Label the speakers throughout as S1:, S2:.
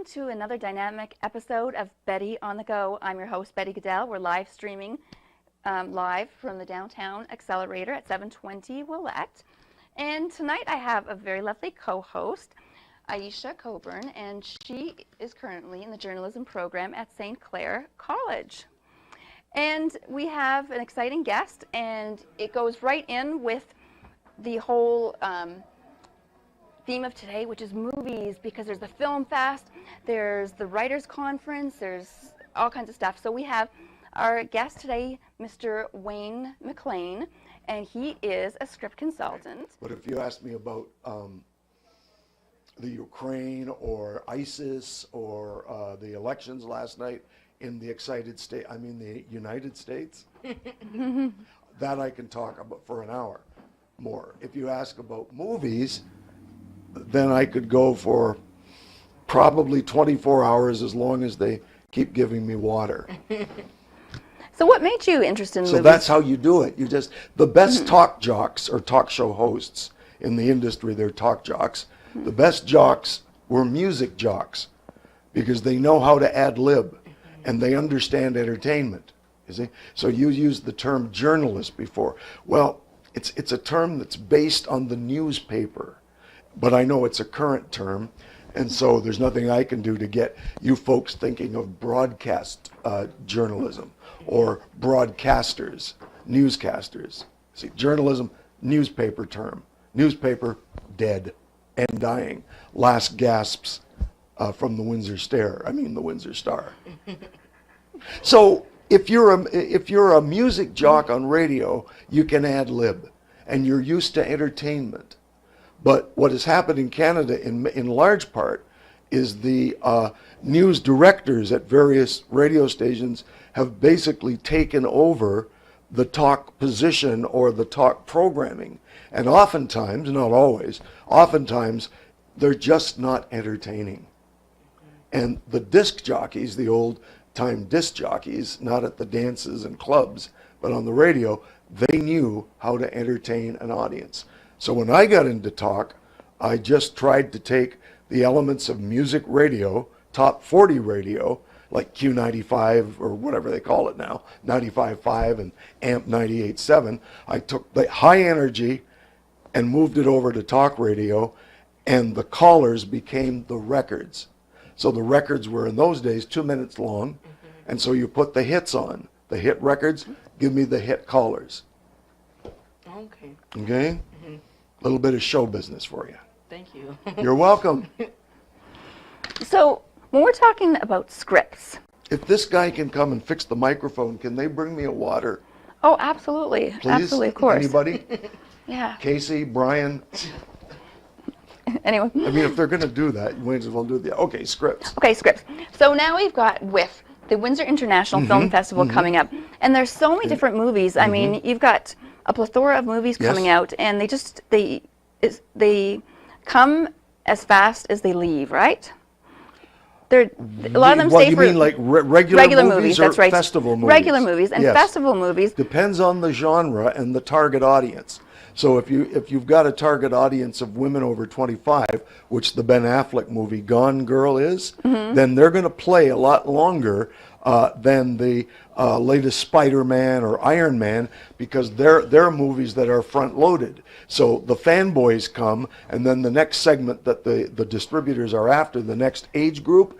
S1: welcome to another dynamic episode of Betty on the Go. I'm your host, Betty Gudel. We're live streaming live from the Downtown Accelerator at 720 Willette. And tonight I have a very lovely co-host, Iesha Coburn, and she is currently in the journalism program at St. Clair College. And we have an exciting guest, and it goes right in with the whole theme of today, which is movies, because there's the film fest, there's the writers conference, there's all kinds of stuff. So we have our guest today, Mr. Wayne Mclean, and he is a script consultant.
S2: But if you ask me about the Ukraine or ISIS or the elections last night in the the United States, that I can talk about for an hour more. If you ask about movies, then I could go for probably 24 hours as long as they keep giving me water.
S1: So what made you interested in movies?
S2: So that's how you do it. The best talk jocks or talk show hosts in the industry, they're talk jocks. The best jocks were music jocks because they know how to ad lib and they understand entertainment. You see? So you used the term journalist before. Well, it's a term that's based on the newspaper. But I know it's a current term, and so there's nothing I can do to get you folks thinking of broadcast journalism or broadcasters, newscasters. See, journalism, newspaper term. Newspaper, dead and dying. Last gasps from the Windsor Star. So if you're a music jock on radio, you can ad lib, and you're used to entertainment. But what has happened in Canada in large part is the news directors at various radio stations have basically taken over the talk position or the talk programming. And oftentimes, not always, oftentimes they're just not entertaining. And the disc jockeys, the old time disc jockeys, not at the dances and clubs, but on the radio, they knew how to entertain an audience. So when I got into talk, I just tried to take the elements of music radio, top 40 radio, like Q95 or whatever they call it now, 95.5 and AMP 98.7. I took the high energy and moved it over to talk radio, and the callers became the records. So the records were in those days 2 minutes long, and so you put the hits on. The hit records, give me the hit callers.
S3: Okay.
S2: Okay? A little bit of show business for you.
S3: Thank you.
S2: You're welcome.
S1: So when we're talking about scripts.
S2: If this guy can come and fix the microphone, can they bring me a water?
S1: Oh, absolutely.
S2: Please?
S1: Absolutely, of course.
S2: Anybody?
S1: Yeah.
S2: Casey, Brian?
S1: Anyway.
S2: I mean, if they're going to do that, you might as well do okay, scripts.
S1: Okay, scripts. So now we've got WIF, the Windsor International Film Festival coming up. And there's so many different movies. I mean, you've got a plethora of movies coming out, and they come as fast as they leave, right? A lot of them stay for...
S2: You mean like regular movies or
S1: that's right.
S2: festival movies?
S1: Regular movies and festival movies.
S2: Depends on the genre and the target audience. So if you've got a target audience of women over 25, which the Ben Affleck movie Gone Girl is, then they're going to play a lot longer than the latest Spider-Man or Iron Man, because they're movies that are front-loaded. So the fanboys come, and then the next segment that the distributors are after, the next age group,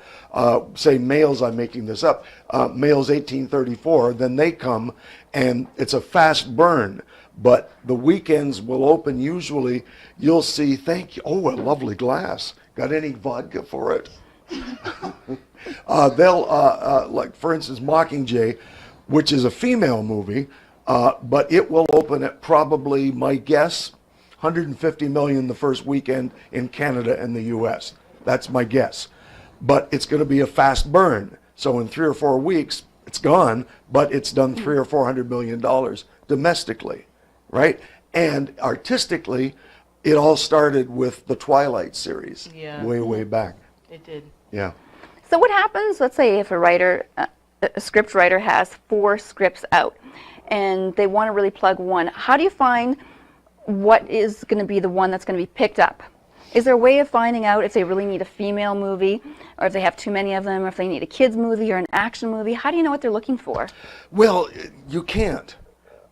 S2: say males, I'm making this up, males 18-34, then they come, and it's a fast burn. But the weekends will open, usually you'll see, thank you, oh, a lovely glass. Got any vodka for it? They'll, like for instance, Mockingjay, which is a female movie, but it will open at probably, my guess, 150 million the first weekend in Canada and the US. That's my guess. But it's going to be a fast burn. So in 3 or 4 weeks, it's gone, but it's done $300 or $400 million domestically, right? And artistically, it all started with the Twilight series, way back.
S3: It did.
S2: Yeah.
S1: So what happens, let's say if a writer, a script writer has 4 scripts out and they want to really plug one, how do you find what is going to be the one that's going to be picked up Is there a way of finding out if they really need a female movie, or if they have too many of them, or if they need a kids movie or an action movie? How do you know what they're looking for?
S2: Well, you can't.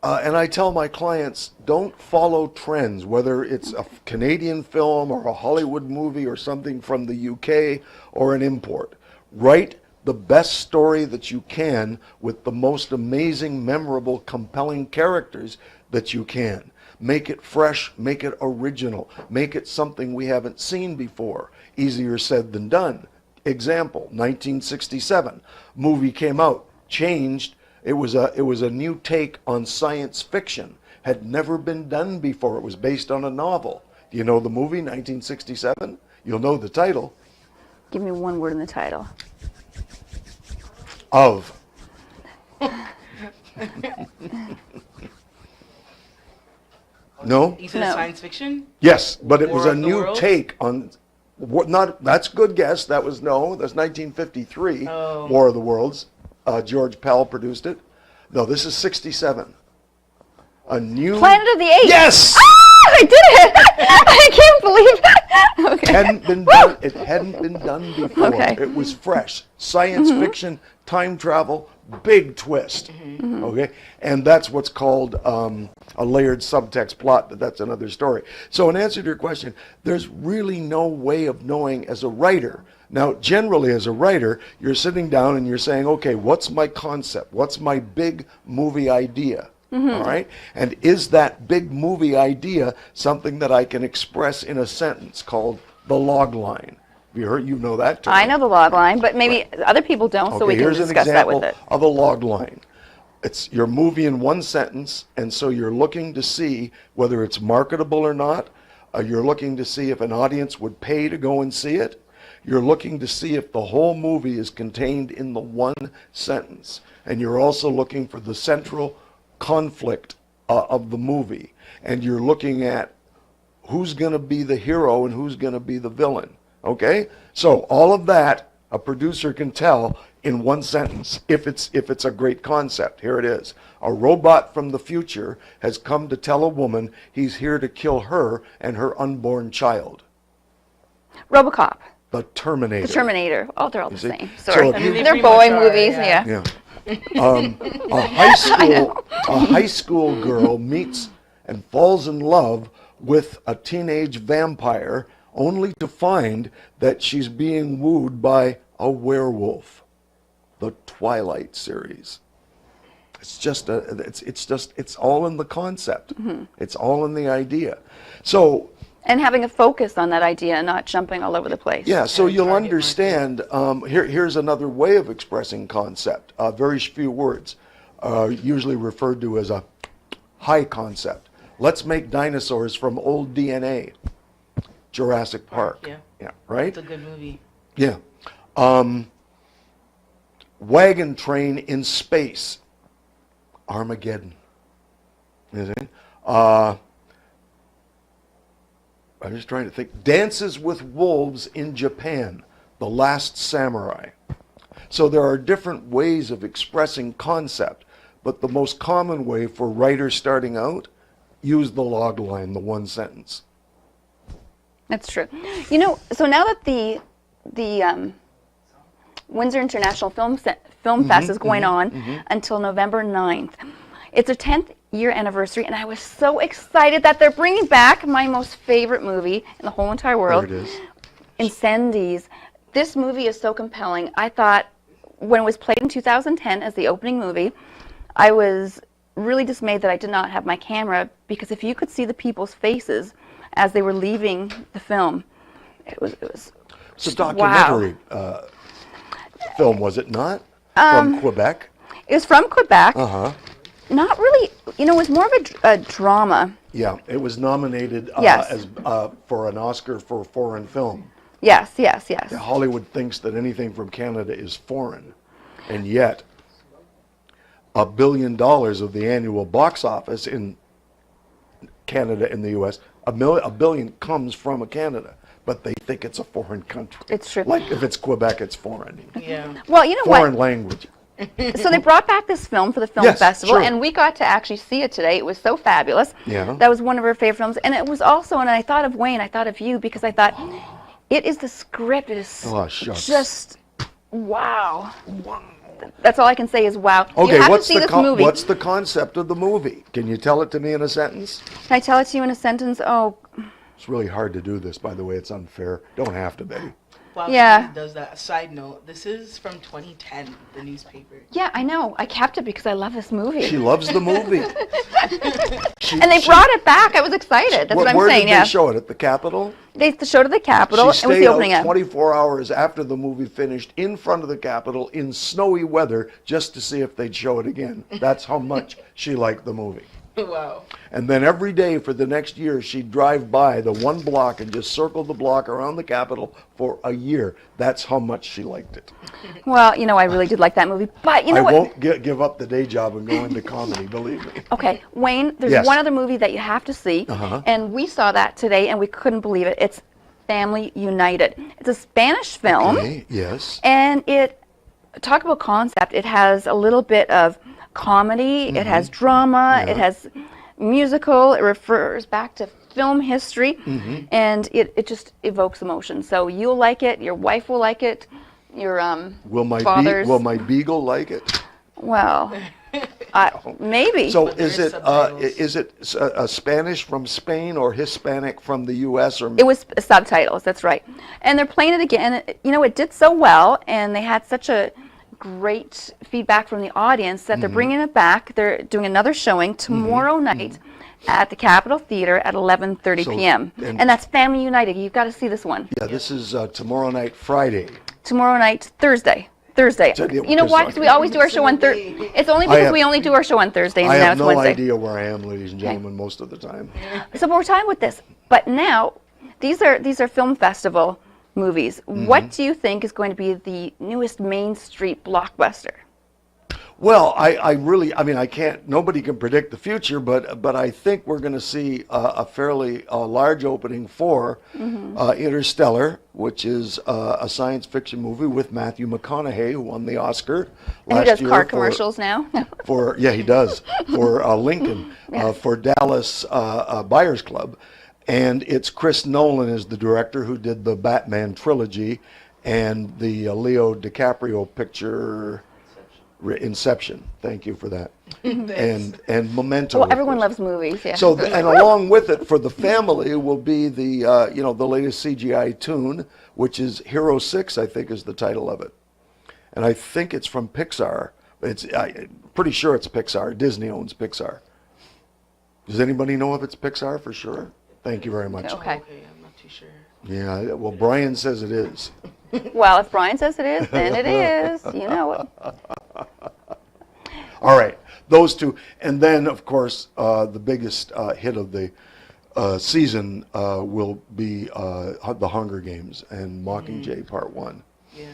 S2: And I tell my clients, don't follow trends, whether it's a Canadian film or a Hollywood movie or something from the UK or an import. Write the best story that you can with the most amazing, memorable, compelling characters that you can. Make it fresh, make it original, make it something we haven't seen before. Easier said than done. Example, 1967, movie came out, changed. It was a new take on science fiction. Had never been done before. It was based on a novel. Do you know the movie, 1967? You'll know the title.
S1: Give me one word in the title.
S2: Of. No?
S3: You said
S1: No.
S3: science fiction?
S2: Yes, but it was
S3: War
S2: a
S3: of the
S2: new
S3: Worlds?
S2: take on what not that's a good guess. That's 1953.
S3: Oh.
S2: War of the Worlds. George Pell produced it. No, this is 67. A new
S1: Planet of the Apes.
S2: Yes!
S1: Ah, I did it! I can't believe it. Okay.
S2: It hadn't been done before.
S1: Okay.
S2: It was fresh. Science fiction, time travel, big twist. Okay? And that's what's called a layered subtext plot, but that's another story. So in answer to your question, there's really no way of knowing as a writer. Now, generally as a writer, you're sitting down and you're saying, okay, what's my concept? What's my big movie idea? All right? And is that big movie idea something that I can express in a sentence called the log line? You know that term.
S1: I know the log line, but maybe other people don't, so we can
S2: here's an
S1: discuss that
S2: example
S1: with it.
S2: of a log line. It's your movie in one sentence, and so you're looking to see whether it's marketable or not. You're looking to see if an audience would pay to go and see it. You're looking to see if the whole movie is contained in the one sentence. And you're also looking for the central conflict of the movie. And you're looking at who's going to be the hero and who's going to be the villain. Okay? So all of that a producer can tell in one sentence if it's a great concept. Here it is. A robot from the future has come to tell a woman he's here to kill her and her unborn child.
S1: RoboCop.
S2: The Terminator.
S1: The Terminator. Oh, they're all the
S2: see?
S1: same.
S2: So
S1: Sorry.
S2: if you-
S1: They're
S3: pretty
S1: Boeing
S3: much are,
S1: movies,
S3: yeah.
S1: yeah.
S2: Yeah. A high school girl meets and falls in love with a teenage vampire only to find that she's being wooed by a werewolf. The Twilight series. It's all in the concept. It's all in the idea. So
S1: And having a focus on that idea and not jumping all over the place.
S2: yeah, so
S3: And
S2: you'll
S3: target
S2: understand, here's another way of expressing concept, very few words, usually referred to as a high concept. Let's make dinosaurs from old DNA. Jurassic Park.
S3: Yeah.
S2: Yeah, right?
S3: It's a good movie.
S2: Yeah. Wagon train in space. Armageddon. You see? I'm just trying to think. Dances with Wolves in Japan. The Last Samurai. So there are different ways of expressing concept, but the most common way for writers starting out, use the log line, the one sentence.
S1: That's true. You know, so now that the Windsor International Film Fest is going on until November 9th, it's their 10th year anniversary, and I was so excited that they're bringing back my most favorite movie in the whole entire world,
S2: There it is.
S1: Incendies. This movie is so compelling. I thought when it was played in 2010 as the opening movie, I was really dismayed that I did not have my camera, because if you could see the people's faces as they were leaving the film, it was
S2: It's a documentary film, was it not? From Quebec?
S1: It was from Quebec.
S2: Uh-huh.
S1: Not really, you know, it was more of a drama.
S2: Yeah, it was nominated
S1: Yes.
S2: as for an Oscar for foreign film.
S1: Yes, yes, yes.
S2: Hollywood thinks that anything from Canada is foreign, and yet $1 billion of the annual box office in Canada and the U.S., $1 billion comes from Canada, but they think it's a foreign country.
S1: It's true.
S2: Like if it's Quebec, it's foreign.
S3: Yeah.
S1: Well, you know
S2: Foreign
S1: what?
S2: language.
S1: So they brought back this film for the film
S2: Yes,
S1: festival,
S2: sure.
S1: and we got to actually see it today. It was so fabulous.
S2: Yeah.
S1: That was one of our favorite films, and it was also. And I thought of Wayne. I thought of you because I thought it is the script. It is
S2: Oh, shucks.
S1: just wow. That's all I can say is wow.
S2: Okay,
S1: You have to
S2: what's
S1: see
S2: the
S1: this movie.
S2: what's the concept of the movie? Can you tell it to me in a sentence?
S1: Can I tell it to you in a sentence? Oh,
S2: It's really hard to do this, by the way. It's unfair. Don't have to, Betty.
S3: While
S1: Yeah.
S3: she does that, side note, this is from 2010, the newspaper.
S1: yeah, I know. I kept it because I love this movie.
S2: She loves the movie.
S1: And they brought it back. I was excited. That's what I'm
S2: where
S1: saying.
S2: did
S1: Yeah.
S2: they show it? At the Capitol?
S1: They showed it at the Capitol.
S2: She
S1: It was
S2: stayed
S1: the opening
S2: out
S1: up.
S2: 24 hours after the movie finished in front of the Capitol in snowy weather just to see if they'd show it again. That's how much she liked the movie.
S3: Wow.
S2: And then every day for the next year, she'd drive by the one block and just circle the block around the Capitol for a year. That's how much she liked it.
S1: Well, I really did like that movie. But you know
S2: I
S1: what?
S2: won't give up the day job and go into comedy, believe me.
S1: Okay, Wayne, there's
S2: Yes.
S1: one other movie that you have to see,
S2: Uh-huh.
S1: and we saw that today, and we couldn't believe it. It's Family United. It's a Spanish film,
S2: Okay, yes.
S1: and talk about concept. It has a little bit of comedy, it has drama,
S2: Yeah.
S1: it has musical, it refers back to film history, and it just evokes emotion. So you'll like it, your wife will like it, your
S2: Will
S1: fathers.
S2: will my beagle like it?
S1: Well, maybe.
S2: So
S3: But there
S2: is
S3: is
S2: it
S3: subtitles.
S2: Spanish from Spain or Hispanic from the U.S. or
S1: It was subtitles, that's right. And they're playing it again. It did so well, and they had such a great feedback from the audience that they're bringing it back. They're doing another showing tomorrow night at the Capitol Theater at 11:30
S2: So-
S1: p.m.
S2: and-
S1: And that's Family United. You've got to see this one.
S2: Yeah, this is tomorrow night, Friday.
S1: Tomorrow night, Thursday.
S2: So,
S1: You know why? Because we always do our show on Thursday. It's only because we only do our show on Thursday, and
S2: I
S1: now
S2: have
S1: it's
S2: no
S1: Wednesday.
S2: idea where I am, ladies and gentlemen, most of the time.
S1: So we're talking with this, but now these are film festival movies. What do you think is going to be the newest Main Street blockbuster?
S2: Well, I can't, nobody can predict the future, but I think we're going to see a fairly large opening for Interstellar, which is a science fiction movie with Matthew McConaughey, who won the Oscar
S1: And who
S2: last
S1: does
S2: year
S1: car
S2: for-
S1: commercials now?
S2: Yeah, he does, for Lincoln, for Dallas Buyers Club. And it's Chris Nolan is the director who did the Batman trilogy and the Leo DiCaprio picture, Inception. Thank you for that. And Memento.
S1: Well,
S2: of
S1: everyone
S2: course.
S1: loves movies. Yeah.
S2: So, and along with it, for the family, will be the the latest CGI tune, which is Hero 6, I think, is the title of it, and I think it's from Pixar. I'm pretty sure it's Pixar. Disney owns Pixar. Does anybody know if it's Pixar for sure? Thank you very much.
S1: Okay.
S3: Okay, I'm not too sure.
S2: Yeah, well, Brian says it is.
S1: Well, if Brian says it is, then it is. You know it.
S2: All right, those two, and then of course the biggest hit of the season will be the Hunger Games and Mockingjay Part 1.
S3: Yeah.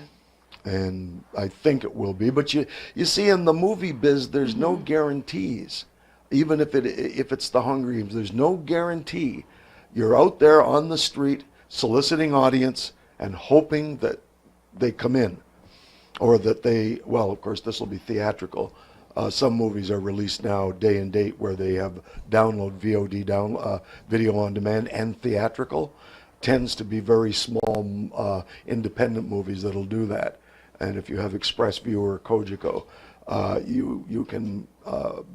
S2: And I think it will be. But you see, in the movie biz, there's no guarantees. Even if it's the Hunger Games, there's no guarantee. You're out there on the street soliciting audience and hoping that they come in, or that they. Well, of course, this will be theatrical. Some movies are released now day and date where they have download VOD video on demand and theatrical. Tends to be very small independent movies that'll do that. And if you have Express View or Kojiko, you can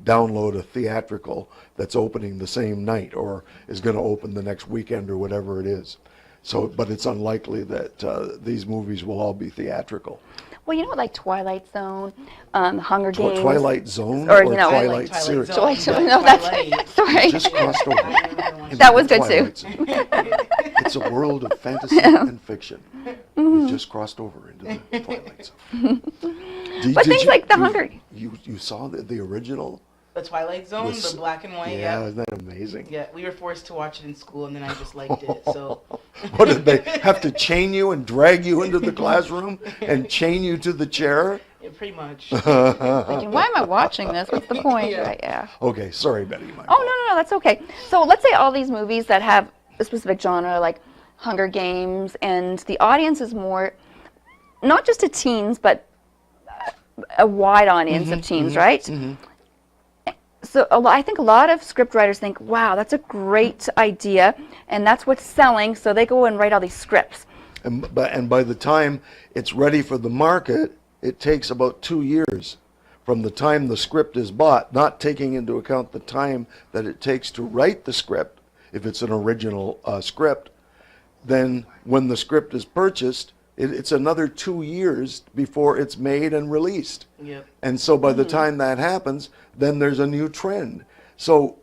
S2: download a theatrical that's opening the same night or is going to open the next weekend or whatever it is. So, but it's unlikely that these movies will all be theatrical.
S1: Well, like Twilight Zone, Hunger Games.
S2: Twilight Zone
S1: Or,
S2: Twilight
S3: Twilight
S2: series?
S3: Zone.
S1: Twilight Zone.
S3: Yeah,
S1: No, that's
S3: Twilight.
S1: sorry.
S2: Just crossed over. into
S1: That was
S2: the
S1: good too.
S2: Twilight Zone. It's a world of fantasy and fiction. We've just crossed over into the Twilight Zone.
S1: But things like The Hunger-
S2: You saw the original?
S3: The Twilight Zone,
S2: With-
S3: the black and white.
S2: Yeah,
S3: Yeah.
S2: isn't that amazing?
S3: Yeah, we were forced to watch it in school, and then I just liked it. So
S2: What did they have to chain you and drag you into the classroom and chain you to the chair?
S3: yeah, pretty much.
S1: Thinking, why am I watching this? What's the point?
S3: Yeah.
S1: Right, yeah.
S2: Okay, sorry, Betty. My
S1: Oh, no, that's okay. So let's say all these movies that have a specific genre, like Hunger Games, and the audience is more, not just to teens, but a wide audience of teens, right? So I think a lot of script writers think, wow, that's a great idea, and that's what's selling, so they go and write all these scripts.
S2: And by the time it's ready for the market, it takes about 2 years from the time the script is bought, not taking into account the time that it takes to write the script, if it's an original script. Then when the script is purchased, it's another 2 years before it's made and released.
S3: Yep.
S2: And so by the time that happens, then there's a new trend. So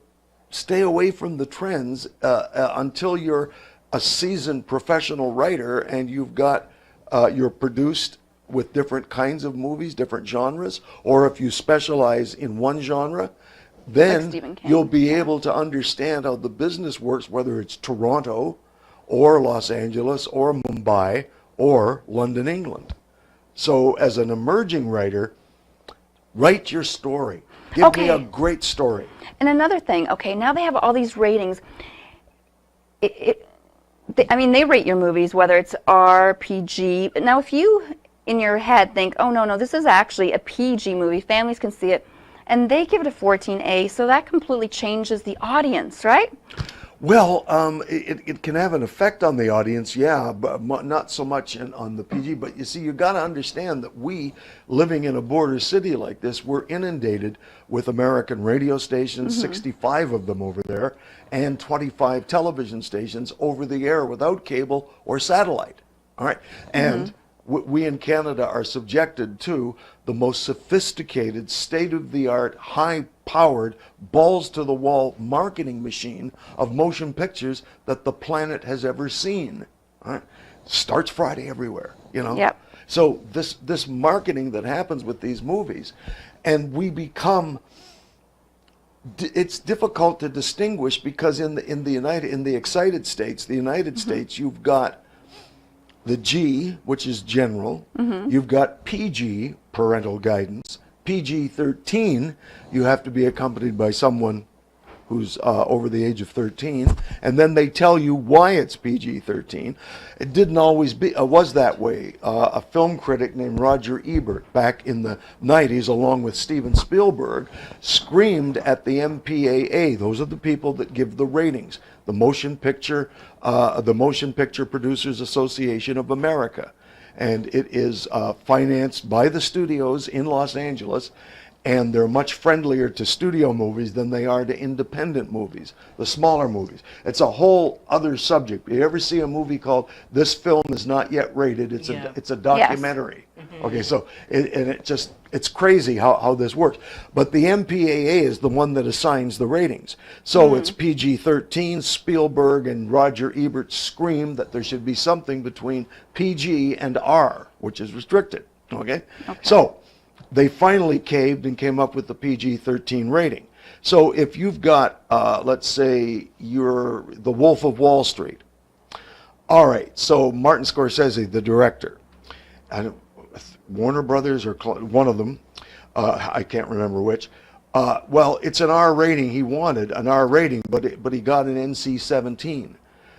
S2: stay away from the trends until you're a seasoned professional writer and you're produced with different kinds of movies, different genres, or if you specialize in one genre, then you'll be able to understand how the business works, whether it's Toronto or Los Angeles or Mumbai or London, England. So as an emerging writer, write your story. Give me a great story.
S1: And another thing, okay, now they have all these ratings. I mean, they rate your movies, whether it's R, PG. Now, if you, in your head, think, oh, no, this is actually a PG movie, families can see it, and they give it a 14A, so that completely changes the audience, right?
S2: Well, it can have an effect on the audience, yeah, but not so much on the PG. But you see, you got to understand that we, living in a border city like this, we're inundated with American radio stations, 65 of them over there, and 25 television stations over the air without cable or satellite. All right, and we in Canada are subjected to the most sophisticated, state-of-the-art, high-powered, balls-to-the-wall marketing machine of motion pictures that the planet has ever seen. All right? Starts Friday everywhere, you know?
S1: Yep.
S2: So this marketing that happens with these movies, and we become, it's difficult to distinguish because in the excited states, the United States, you've got the G, which is general. You've got PG, parental guidance. PG-13, you have to be accompanied by someone who's over the age of 13, and then they tell you why it's PG-13. It didn't always was that way. A film critic named Roger Ebert, back in the 90s, along with Steven Spielberg, screamed at the MPAA. Those are the people that give the ratings. The Motion Picture Producers Association of America. And it is financed by the studios in Los Angeles, and they're much friendlier to studio movies than they are to independent movies, the smaller movies. It's a whole other subject. You ever see a movie called "This Film Is Not Yet Rated"? It's a documentary. Okay, so it's crazy how this works. But the MPAA is the one that assigns the ratings. So it's PG-13. Spielberg and Roger Ebert screamed that there should be something between PG and R, which is restricted. Okay? So they finally caved and came up with the PG-13 rating. So if you've got, let's say, you're The Wolf of Wall Street. All right, so Martin Scorsese, the director, Warner Brothers or one of them, I can't remember which. Well, it's an R rating. He wanted an R rating, but he got an NC-17.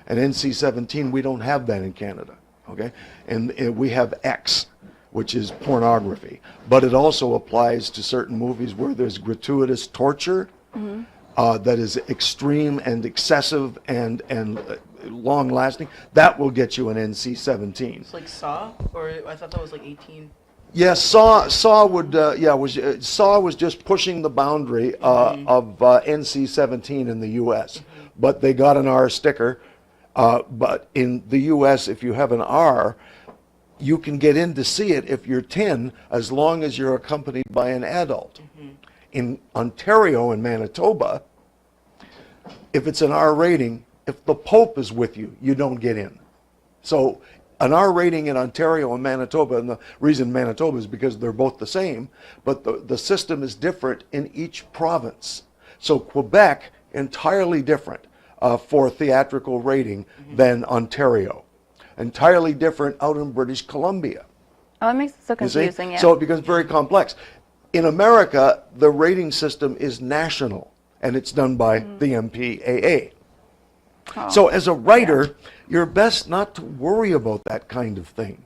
S2: An NC-17, we don't have that in Canada, okay? And we have X, which is pornography. But it also applies to certain movies where there's gratuitous torture that is extreme and excessive and long-lasting. That will get you an NC-17.
S3: It's like Saw, or I thought that was like 18.
S2: Yes, Saw would Saw was just pushing the boundary of NC-17 in the U.S. But they got an R sticker. But in the U.S., if you have an R, you can get in to see it if you're 10, as long as you're accompanied by an adult. In Ontario and Manitoba, if it's an R rating, if the Pope is with you, you don't get in. So an R rating in Ontario and Manitoba, and the reason Manitoba is because they're both the same, but the system is different in each province. So Quebec, entirely different for theatrical rating than Ontario. Entirely different out in British Columbia.
S1: Oh, it makes it so confusing, yeah.
S2: So it becomes very complex. In America, the rating system is national, and it's done by the MPAA. So as a writer, you're best not to worry about that kind of thing.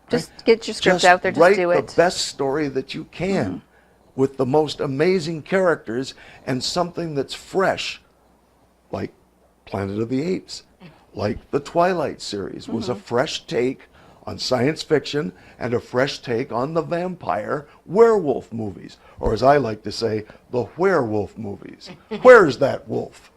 S1: Just get your script
S2: Just
S1: out there, just
S2: write
S1: do it.
S2: the best story that you can with the most amazing characters and something that's fresh, like Planet of the Apes, like the Twilight series was a fresh take on science fiction and a fresh take on the vampire werewolf movies, or as I like to say, the werewolf movies. Where's that wolf?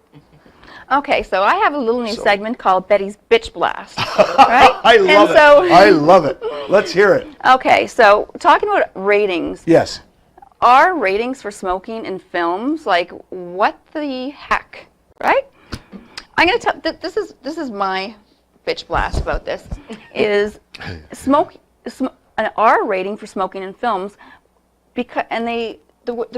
S1: Okay, so I have a little new segment called Betty's Bitch Blast, right?
S2: I love it. I love it. Let's hear it.
S1: Okay, so talking about ratings,
S2: Yes.
S1: are ratings for smoking in films, like, what the heck, right? I'm going to tell, this is my bitch blast about this, is an R rating for smoking in films, because, and the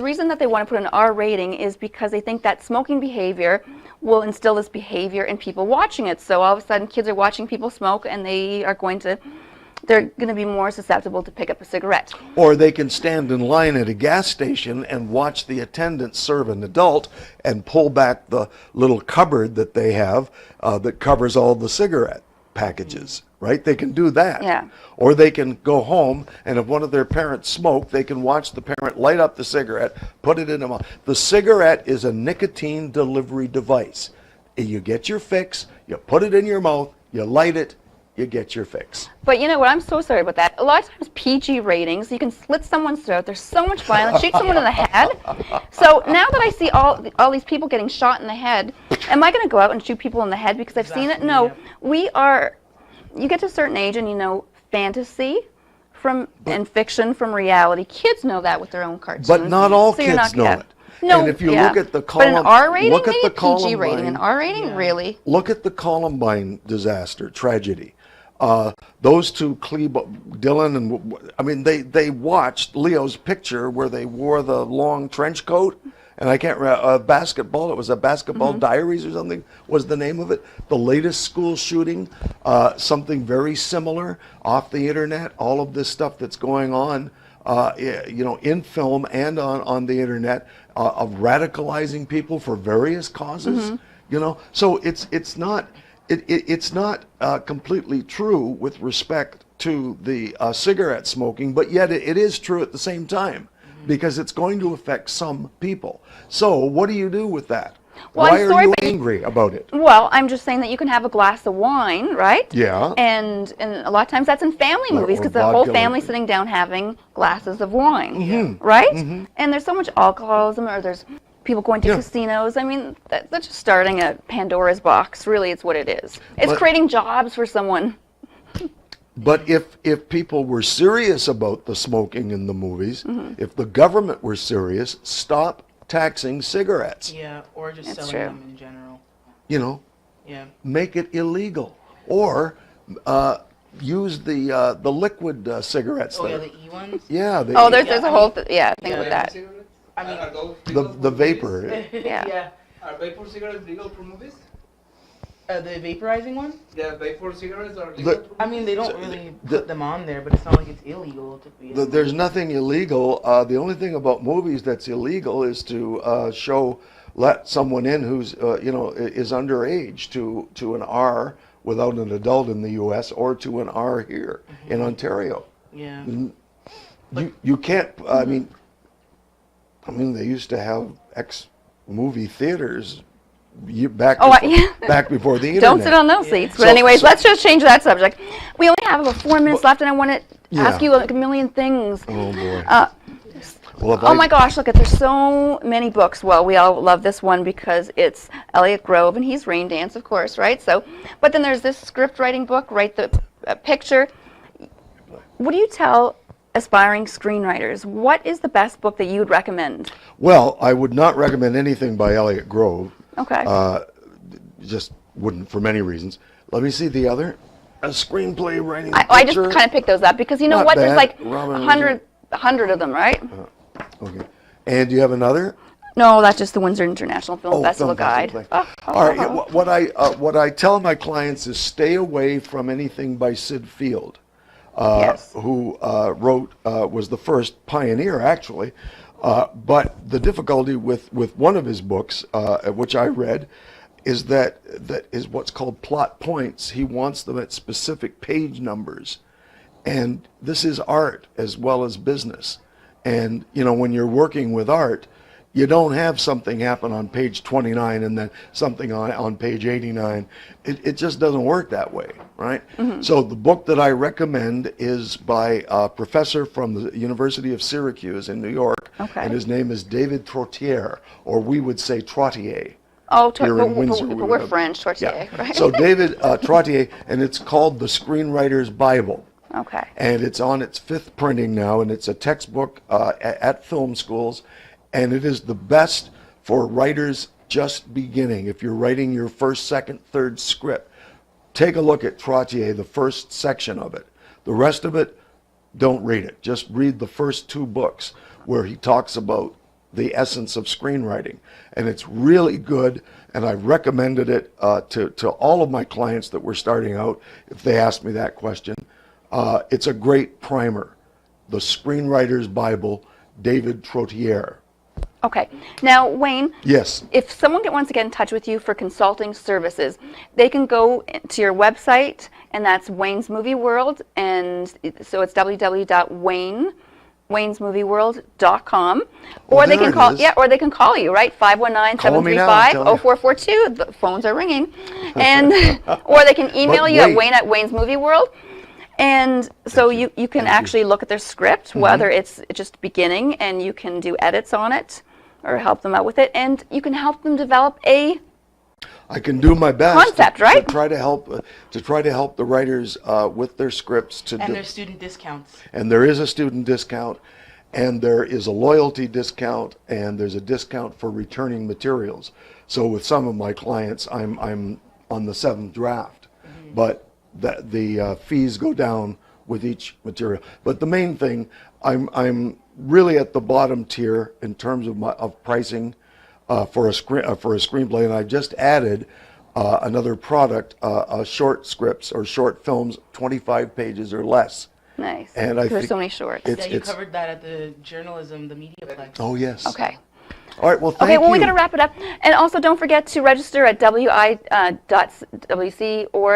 S1: reason that they want to put an R rating is because they think that smoking behavior will instill this behavior in people watching it. So all of a sudden kids are watching people smoke and they're going to be more susceptible to pick up a cigarette.
S2: Or they can stand in line at a gas station and watch the attendant serve an adult and pull back the little cupboard that they have that covers all the cigarette packages, right? They can do that.
S1: Yeah.
S2: Or they can go home, and if one of their parents smoke, they can watch the parent light up the cigarette, put it in a mouth. The cigarette is a nicotine delivery device. You get your fix, you put it in your mouth, you light it, you get your fix.
S1: But you know what? I'm so sorry about that. A lot of times PG ratings, you can slit someone's throat. There's so much violence. Shoot someone in the head. So now that I see all these people getting shot in the head, am I going to go out and shoot people in the head because I've seen it? No.
S3: Yeah.
S1: You get to a certain age and you know fantasy and fiction from reality. Kids know that with their own cartoons.
S2: But not all
S1: So you're
S2: kids
S1: not-
S2: know
S1: yeah.
S2: it.
S1: No,
S2: And if you
S1: yeah.
S2: look at the Columbine,
S1: But an R rating,
S2: look at
S1: maybe
S2: the
S1: a PG rating.
S2: Columbine,
S1: An R rating,
S3: Yeah.
S1: really?
S2: look at the Columbine disaster, tragedy. Those two, Dylan and, I mean, they watched Leo's picture where they wore the long trench coat, and I can't remember, basketball, it was a Basketball Diaries or something was the name of it. The latest school shooting, something very similar off the internet, all of this stuff that's going on, in film and on the internet, of radicalizing people for various causes, so it's not completely true with respect to the cigarette smoking, but yet it is true at the same time, because it's going to affect some people. So what do you do with that?
S1: Well,
S2: Why
S1: I'm sorry,
S2: are you
S1: but
S2: angry about it?
S1: Well, I'm just saying that you can have a glass of wine, right?
S2: Yeah.
S1: And a lot of times that's in family
S2: Or
S1: movies because the whole
S2: vodka,
S1: family's
S2: like-
S1: sitting down having glasses of wine, right? And there's so much alcoholism, or there's people going to
S2: Yeah.
S1: casinos. I mean, that's just starting a Pandora's box. Really, it's what it is. It's
S2: But-
S1: creating jobs for someone.
S2: But if people were serious about the smoking in the movies, if the government were serious, stop taxing cigarettes.
S3: Yeah, or just
S1: That's
S3: selling
S1: true.
S3: them in general. Yeah.
S2: Make it illegal, or use the liquid cigarettes.
S3: Oh
S2: that
S3: yeah,
S2: are-
S3: the E ones.
S2: yeah,
S1: Oh, there's
S3: Yeah,
S1: a
S3: I
S1: whole
S3: mean-
S1: thing
S3: Yeah.
S1: with that.
S3: I mean,
S4: Are those
S2: the
S4: legal for
S2: vapor.
S4: movies?
S1: Yeah.
S4: Are vapor cigarettes legal for movies?
S3: the vaporizing one.
S4: Yeah, vapor cigarettes are legal
S2: The-
S4: for movies?
S3: I mean, they don't
S2: So,
S3: really
S2: the-
S3: put them on there, but it's not like it's illegal to be.
S2: There's nothing illegal. The only thing about movies that's illegal is to let someone in who's is underage to an R without an adult in the U.S. or to an R here in Ontario.
S3: Yeah.
S2: You can't. I mean, they used to have movie theaters back
S1: Oh,
S2: back before the internet.
S1: Don't sit on those seats. But
S2: So-
S1: anyways,
S2: so-
S1: let's just change that subject. We only have about 4 minutes left, and I want to ask
S2: Yeah.
S1: you like a million things.
S2: Oh boy. Well, if
S1: Oh my gosh, look at, there's so many books. Well, we all love this one because it's Elliot Grove, and he's Rain Dance, of course, right? So, but then there's this script writing book, Write the Picture. What do you tell aspiring screenwriters? What is the best book that you would recommend?
S2: Well, I would not recommend anything by Elliot Grove.
S1: Okay.
S2: Just wouldn't for many reasons. Let me see the other. A screenplay writing.
S1: I just
S2: picture.
S1: kind of picked those up because you know
S2: Not
S1: what? There's
S2: bad.
S1: like
S2: Robin
S1: 100 of them, right?
S2: Okay. And do you have another?
S1: No, that's just the Windsor International Film Festival
S2: Film
S1: Guide.
S2: Festival. All right. What I tell my clients is stay away from anything by Sid Field,
S1: Yes.
S2: who was the first pioneer actually. But the difficulty with one of his books, which I read, is that is what's called plot points. He wants them at specific page numbers. And this is art as well as business. And, you know, when you're working with art, you don't have something happen on page 29 and then something on page 89. It just doesn't work that way, right? So the book that I recommend is by a professor from the University of Syracuse in New York.
S1: Okay.
S2: And his name is David Trottier, or we would say Trottier.
S1: Oh,
S2: Here in Windsor,
S1: but
S2: we
S1: we're
S2: would-
S1: French, tortilla, right?
S2: So David Trottier, and it's called The Screenwriter's Bible.
S1: Okay.
S2: And it's on its 5th printing now, and it's a textbook at film schools, and it is the best for writers just beginning. If you're writing your first, second, third script, take a look at Trottier, the first section of it. The rest of it, don't read it. Just read the first 2 books where he talks about the essence of screenwriting. And it's really good, and I've recommended it to all of my clients that were starting out if they asked me that question. It's a great primer. The Screenwriter's Bible, David Trottier.
S1: Okay. Now, Wayne,
S2: Yes.
S1: if someone wants to get in touch with you for consulting services, they can go to your website, and that's Wayne's Movie World, and so it's www.waynesmovieworld.com, or they
S2: there
S1: can
S2: it
S1: call,
S2: is.
S1: or they can call you, right? 519-735-0442. The phones are ringing, and or they can email
S2: But
S1: you at
S2: wait.
S1: Wayne@waynesmovieworld. And so you can actually look at their script, whether it's just beginning, and you can do edits on it or help them out with it, and you can help them develop a
S2: I can do my best
S1: Concept, right?
S2: to try to help the writers with their scripts
S3: And there's student discounts.
S2: and there is a student discount, and there is a loyalty discount, and there's a discount for returning materials. So with some of my clients, I'm on the 7th draft, but the fees go down with each material. But the main thing, I'm really at the bottom tier in terms of pricing for a screenplay, and I just added another product, short scripts or short films, 25 pages or less.
S1: nice.
S2: And I
S1: There's
S2: think
S1: so many shorts.
S2: it's-
S3: Yeah, you covered that at the journalism, the Mediaplex.
S2: Oh yes.
S1: Okay.
S2: All right. Well, thank
S1: Okay, well, we
S2: you.
S1: got to wrap it up. And also, don't forget to register at wi.wc.org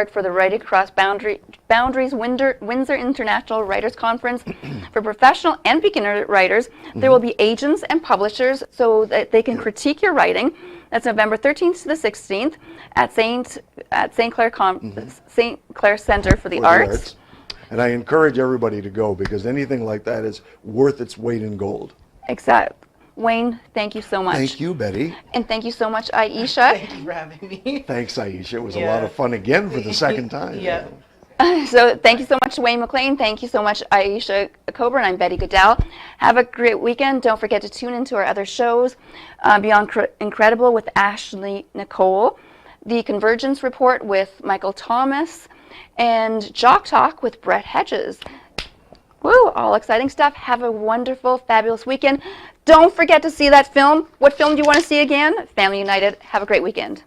S1: for the Writing Across Boundaries Windsor International Writers Conference for professional and beginner writers. There will be agents and publishers so that they can critique your writing. That's November 13th to the 16th at St. Clair Center for the Arts.
S2: And I encourage everybody to go, because anything like that is worth its weight in gold.
S1: Exactly. Wayne, thank you so much.
S2: Thank you, Betty.
S1: And thank you so much, Iesha.
S3: Thank you for having me.
S2: Thanks, Aisha. It was a
S3: Yeah.
S2: lot of fun again for the second time.
S3: Yeah.
S1: So thank you so much, Wayne Mclean. Thank you so much, Iesha Coburn. I'm Betty Gudel. Have a great weekend. Don't forget to tune into our other shows, Beyond Incredible with Ashley Nicole, The Convergence Report with Michael Thomas, and Jock Talk with Brett Hedges. Woo, all exciting stuff. Have a wonderful, fabulous weekend. Don't forget to see that film. What film do you want to see again? Family United. Have a great weekend.